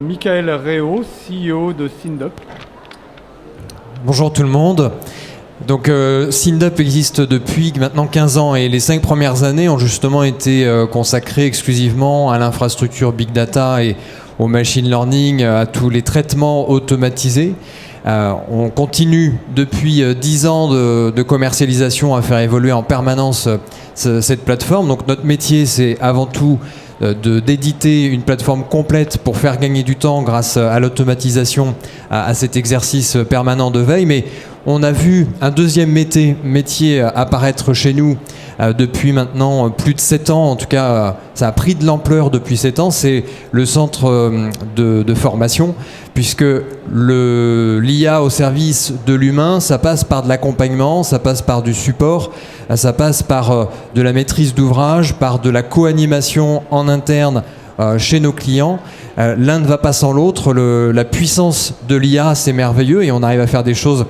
Michael Réau, CEO de Sindup. Bonjour tout le monde. Donc Sindup existe depuis maintenant 15 ans et les 5 premières années ont justement été consacrées exclusivement à l'infrastructure Big Data et au machine learning, à tous les traitements automatisés. On continue depuis 10 ans de commercialisation à faire évoluer en permanence cette plateforme. Donc notre métier, c'est avant tout d'éditer une plateforme complète pour faire gagner du temps grâce à l'automatisation, à cet exercice permanent de veille. Mais on a vu un deuxième métier apparaître chez nous depuis maintenant plus de 7 ans. En tout cas, ça a pris de l'ampleur depuis 7 ans. C'est le centre de formation, puisque l'IA au service de l'humain, ça passe par de l'accompagnement, ça passe par du support, ça passe par de la maîtrise d'ouvrage, par de la co-animation en interne chez nos clients. L'un ne va pas sans l'autre. La puissance de l'IA, c'est merveilleux et on arrive à faire des choses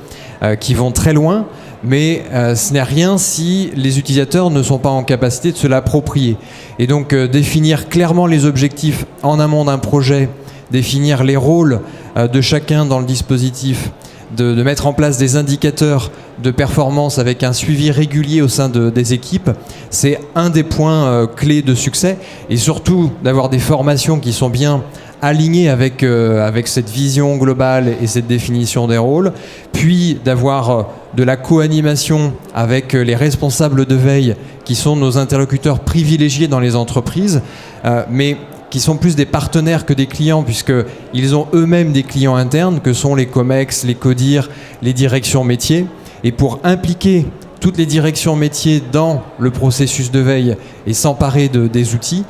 qui vont très loin, mais ce n'est rien si les utilisateurs ne sont pas en capacité de se l'approprier. Et donc définir clairement les objectifs en amont d'un projet, définir les rôles de chacun dans le dispositif, de mettre en place des indicateurs de performance avec un suivi régulier au sein des équipes, c'est un des points clés de succès. Et surtout d'avoir des formations qui sont bien alignées avec cette vision globale et cette définition des rôles, puis d'avoir de la co-animation avec les responsables de veille qui sont nos interlocuteurs privilégiés dans les entreprises, mais qui sont plus des partenaires que des clients, puisqu'ils ont eux-mêmes des clients internes, que sont les COMEX, les CODIR, les directions métiers. Et pour impliquer toutes les directions métiers dans le processus de veille et s'emparer des outils,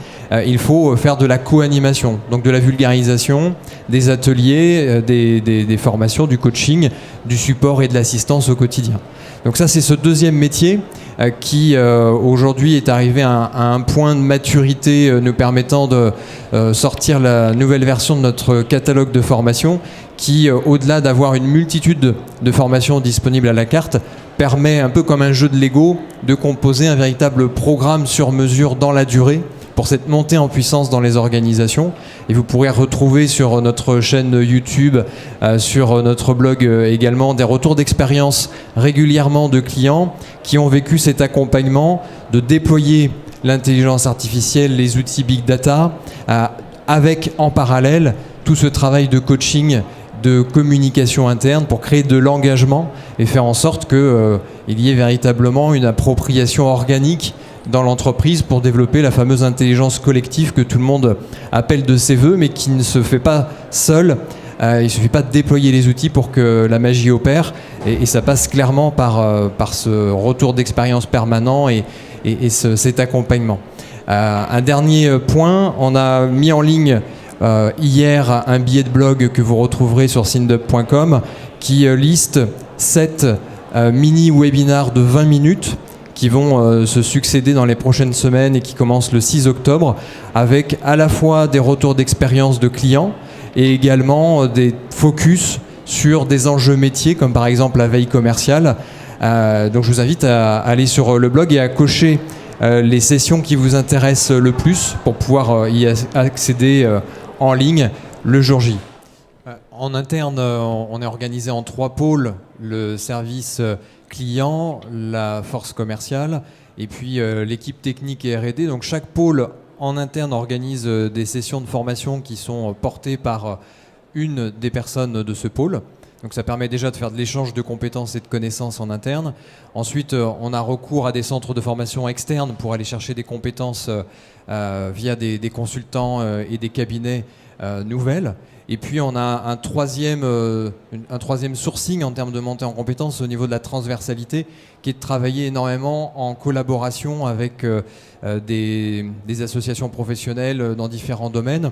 il faut faire de la co-animation, donc de la vulgarisation, des ateliers, des formations, du coaching, du support et de l'assistance au quotidien. Donc ça, c'est ce deuxième métier qui aujourd'hui est arrivé à un point de maturité nous permettant de sortir la nouvelle version de notre catalogue de formation qui, au-delà d'avoir une multitude de formations disponibles à la carte, permet, un peu comme un jeu de Lego, de composer un véritable programme sur mesure dans la durée pour cette montée en puissance dans les organisations. Et vous pourrez retrouver sur notre chaîne YouTube, sur notre blog également, des retours d'expérience régulièrement de clients qui ont vécu cet accompagnement de déployer l'intelligence artificielle, les outils Big Data, avec en parallèle tout ce travail de coaching, de communication interne pour créer de l'engagement et faire en sorte qu'il y ait véritablement une appropriation organique dans l'entreprise pour développer la fameuse intelligence collective que tout le monde appelle de ses voeux, mais qui ne se fait pas seul. Il ne suffit pas de déployer les outils pour que la magie opère, et ça passe clairement par ce retour d'expérience permanent et cet accompagnement. Un dernier point, on a mis en ligne hier un billet de blog que vous retrouverez sur sindup.com qui liste 7 mini-webinars de 20 minutes qui vont se succéder dans les prochaines semaines et qui commencent le 6 octobre, avec à la fois des retours d'expérience de clients et également des focus sur des enjeux métiers, comme par exemple la veille commerciale. Donc je vous invite à aller sur le blog et à cocher les sessions qui vous intéressent le plus pour pouvoir y accéder en ligne le jour J. En interne, on est organisé en 3 pôles: le service client, la force commerciale et puis l'équipe technique et R&D. Donc chaque pôle en interne organise des sessions de formation qui sont portées par une des personnes de ce pôle. Donc ça permet déjà de faire de l'échange de compétences et de connaissances en interne. Ensuite, on a recours à des centres de formation externes pour aller chercher des compétences via des consultants et des cabinets nouvelles. Et puis on a un troisième sourcing en termes de montée en compétences au niveau de la transversalité, qui est de travailler énormément en collaboration avec des associations professionnelles dans différents domaines,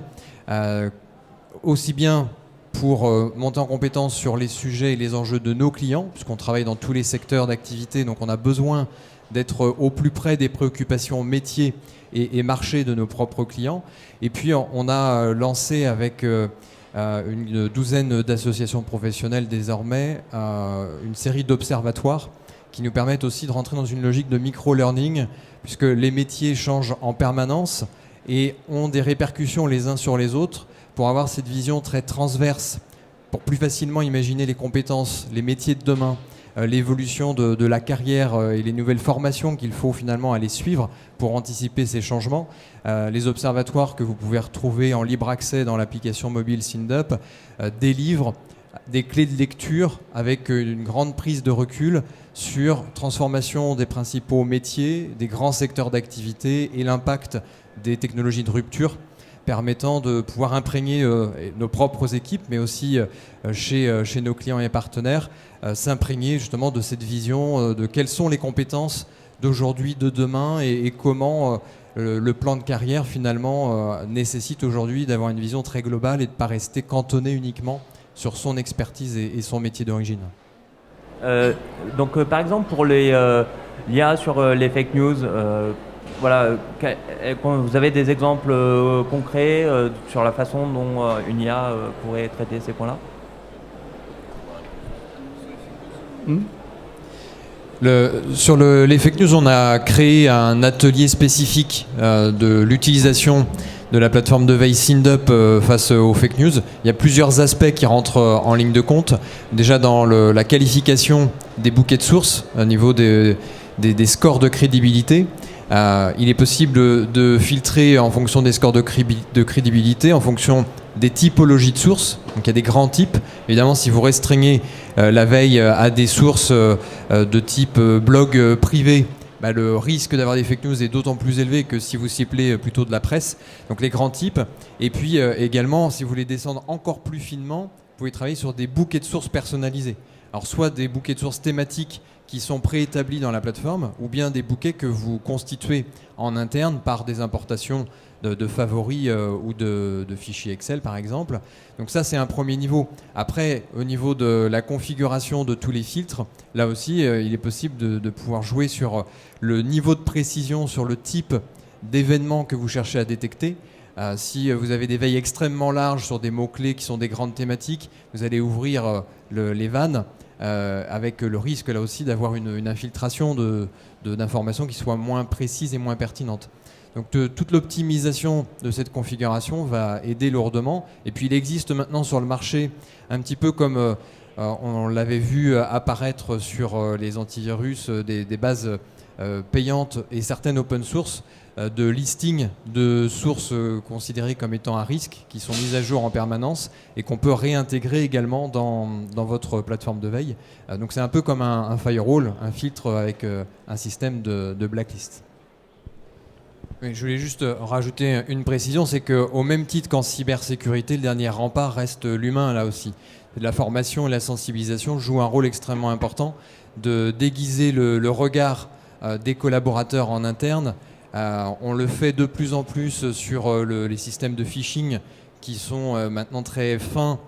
aussi bien pour monter en compétence sur les sujets et les enjeux de nos clients, puisqu'on travaille dans tous les secteurs d'activité, donc on a besoin d'être au plus près des préoccupations métiers et marchés de nos propres clients. Et puis on a lancé avec une douzaine d'associations professionnelles désormais une série d'observatoires qui nous permettent aussi de rentrer dans une logique de micro-learning, puisque les métiers changent en permanence et ont des répercussions les uns sur les autres pour avoir cette vision très transverse, pour plus facilement imaginer les compétences, les métiers de demain, l'évolution de la carrière et les nouvelles formations qu'il faut finalement aller suivre pour anticiper ces changements. Les observatoires que vous pouvez retrouver en libre accès dans l'application mobile SINDUP délivrent des clés de lecture avec une grande prise de recul sur transformation des principaux métiers, des grands secteurs d'activité et l'impact des technologies de rupture, permettant de pouvoir imprégner nos propres équipes, mais aussi chez nos clients et partenaires, s'imprégner justement de cette vision de quelles sont les compétences d'aujourd'hui, de demain, et comment le plan de carrière finalement nécessite aujourd'hui d'avoir une vision très globale et de ne pas rester cantonné uniquement sur son expertise et son métier d'origine. Donc par exemple pour l'IA sur les fake news, voilà, vous avez des exemples concrets sur la façon dont une IA pourrait traiter ces points-là? Sur les fake news, on a créé un atelier spécifique de l'utilisation de la plateforme de veille SINDUP face aux fake news. Il y a plusieurs aspects qui rentrent en ligne de compte. Déjà dans la qualification des bouquets de sources au niveau des scores de crédibilité. Il est possible de filtrer en fonction des scores de crédibilité, en fonction des typologies de sources. Donc il y a des grands types. Évidemment, si vous restreignez la veille à des sources de type blog privé, le risque d'avoir des fake news est d'autant plus élevé que si vous ciblez plutôt de la presse. Donc les grands types. Et puis également, si vous voulez descendre encore plus finement, vous pouvez travailler sur des bouquets de sources personnalisés. Alors soit des bouquets de sources thématiques qui sont préétablis dans la plateforme, ou bien des bouquets que vous constituez en interne par des importations de favoris ou de fichiers Excel par exemple. Donc ça c'est un premier niveau. Après, au niveau de la configuration de tous les filtres, là aussi il est possible de pouvoir jouer sur le niveau de précision, sur le type d'événement que vous cherchez à détecter. Si vous avez des veilles extrêmement larges sur des mots-clés qui sont des grandes thématiques, vous allez ouvrir les vannes avec le risque là aussi d'avoir une infiltration d'informations qui soient moins précises et moins pertinentes. Donc toute l'optimisation de cette configuration va aider lourdement. Et puis il existe maintenant sur le marché, un petit peu comme on l'avait vu apparaître sur les antivirus, des bases payantes et certaines open source, de listing de sources considérées comme étant à risque, qui sont mises à jour en permanence et qu'on peut réintégrer également dans votre plateforme de veille. Donc c'est un peu comme un firewall, un filtre avec un système de blacklist. Oui, je voulais juste rajouter une précision, c'est qu'au même titre qu'en cybersécurité, le dernier rempart reste l'humain là aussi. La formation et la sensibilisation jouent un rôle extrêmement important de déguiser le regard des collaborateurs en interne. On le fait de plus en plus sur les systèmes de phishing qui sont maintenant très fins,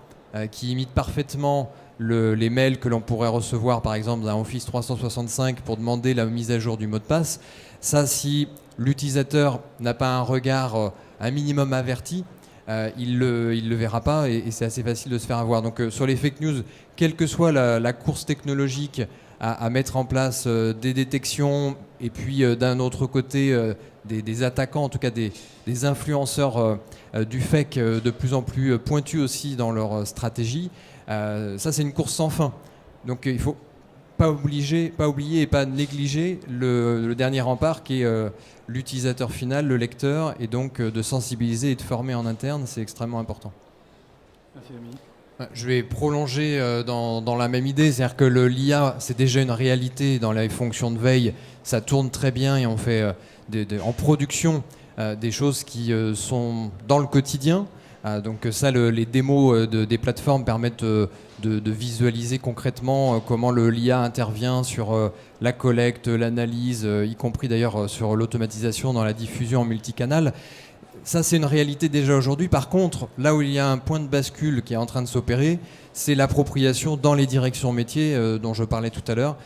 qui imitent parfaitement les mails que l'on pourrait recevoir par exemple d'un Office 365 pour demander la mise à jour du mot de passe. Ça, si l'utilisateur n'a pas un regard un minimum averti, il le verra pas et c'est assez facile de se faire avoir. Donc sur les fake news, quelle que soit la course technologique à mettre en place des détections et puis d'un autre côté des attaquants, en tout cas des influenceurs du fake de plus en plus pointus aussi dans leur stratégie, ça c'est une course sans fin. Donc il faut pas oublier et pas négliger le dernier rempart qui est l'utilisateur final, le lecteur, et donc de sensibiliser et de former en interne, c'est extrêmement important. Merci Dominique. Je vais prolonger dans la même idée, c'est-à-dire que l'IA, c'est déjà une réalité dans les fonctions de veille, ça tourne très bien et on fait en production des choses qui sont dans le quotidien. Donc ça, les démos des plateformes permettent de visualiser concrètement comment l'IA intervient sur la collecte, l'analyse, y compris d'ailleurs sur l'automatisation dans la diffusion en multicanal. Ça, c'est une réalité déjà aujourd'hui. Par contre, là où il y a un point de bascule qui est en train de s'opérer, c'est l'appropriation dans les directions métiers dont je parlais tout à l'heure.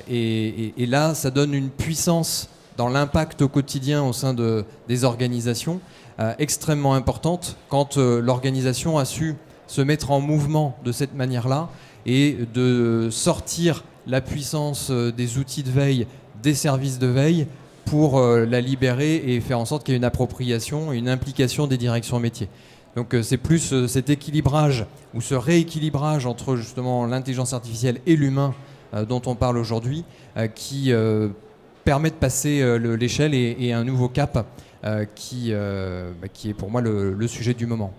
Et là, ça donne une puissance dans l'impact au quotidien au sein des organisations extrêmement importante quand l'organisation a su se mettre en mouvement de cette manière-là et de sortir la puissance des outils de veille, des services de veille, pour la libérer et faire en sorte qu'il y ait une appropriation et une implication des directions métiers. Donc c'est plus cet équilibrage ou ce rééquilibrage entre justement l'intelligence artificielle et l'humain dont on parle aujourd'hui qui permet de passer l'échelle et un nouveau cap qui est pour moi le sujet du moment.